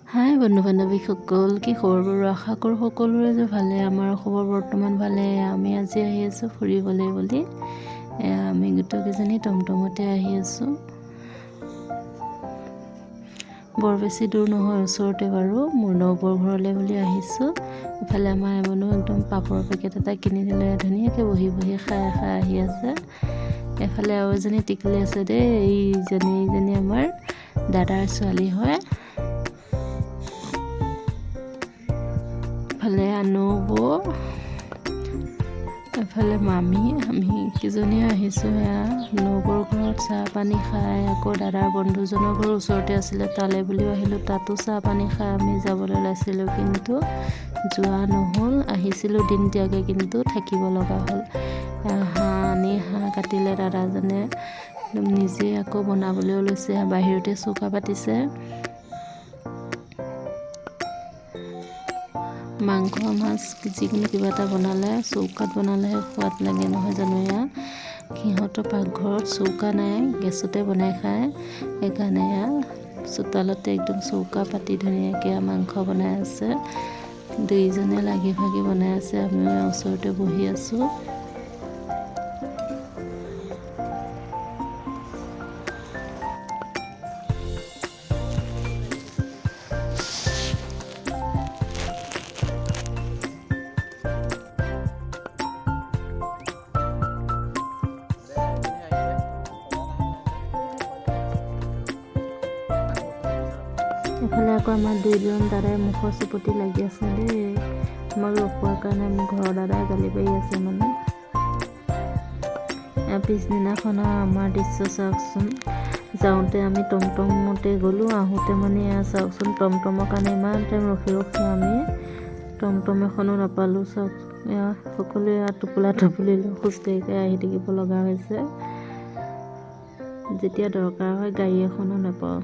হাই বন্ধু বান্ধৱীসকল, কি খবৰবোৰ? আশা কৰোঁ সকলোৰে যে ভালে। আমাৰ খবৰ বৰ্তমান ভালে। আমি আজি আহি আছোঁ ফুৰিবলৈ বুলি। আমি গোটেইকেইজনী টমটমতে আহি আছোঁ। বৰ বেছি দূৰ নহয়, ওচৰতে বাৰু। মোৰ নবৌৰ ঘৰলৈ বুলি আহিছোঁ। ইফালে আমাৰ এমনো একদম পাপৰৰ পেকেট এটা কিনি দিলে, ধুনীয়াকৈ বহি বহি খাই খাই আহি আছে। এফালে আৰু এজনী টিকলি আছে দেই, এইজনী আমাৰ দাদাৰ ছোৱালী হয়। এফালে নবৌ, এফালে মামী। আমি কেইজনীয়ে আহিছোঁ সেয়া নবৌৰ ঘৰত চাহ পানী খাই, আকৌ দাদাৰ বন্ধুজনৰ ঘৰ ওচৰতে আছিলে, তালৈ বুলিও আহিলোঁ। তাতো চাহ পানী খাই আমি যাবলৈ ওলাইছিলোঁ, কিন্তু যোৱা নহ'ল। আহিছিলোঁ দিনতীয়াকৈ, কিন্তু থাকিব লগা হ'ল। হাঁহ কাটিলে দাদাজনে, নিজে আকৌ বনাবলৈও লৈছে। বাহিৰতে চৌকা পাতিছে। মাংস মাছ যিকোনো কিবা এটা বনালে চৌকাত বনালেহে সোৱাদ লাগে, নহয় জানো? সিহঁতৰ পাকঘৰত চৌকা নাই, গেছতে বনাই খায়। সেইকাৰণে চোতালতে একদম চৌকা পাতি ধুনীয়াকৈ মাংস বনাই আছে। দুইজনে লাগি ভাগি বনাই আছে, আমিও ওচৰতে বহি আছোঁ। এফালে আকৌ আমাৰ দুইজন দাদাই মুখৰ চুপতি লাগি আছে দেই। আমাক ৰখোৱাৰ কাৰণে মোৰ ঘৰৰ দাদাই গালি পাৰি আছে মানে। পিছদিনাখন আমাৰ দৃশ্য চাওকচোন। যাওঁতে আমি টমটমতে গ'লোঁ, আহোঁতে মানে চাওকচোন, টমটমৰ কাৰণে ইমান টাইম ৰখি আমি টমটম এখনো নাপালোঁ। চাওক, সকলোৱে টোপোলা টোপলি লৈ খোজকাঢ়ি আহি থাকিব লগা হৈছে। যেতিয়া দৰকাৰ হয় গাড়ী এখনো নাপাওঁ।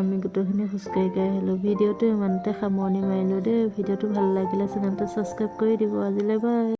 আমি গোটেইখিনি খোজকাঢ়ি আহিলোঁ। ভিডিঅ'টো ইমানতে সামৰণি মাৰিলোঁ দেই। ভিডিঅ'টো ভাল লাগিলে চেনেলটো ছাবস্ক্ৰাইব কৰি দিব। আজিলৈ বাই।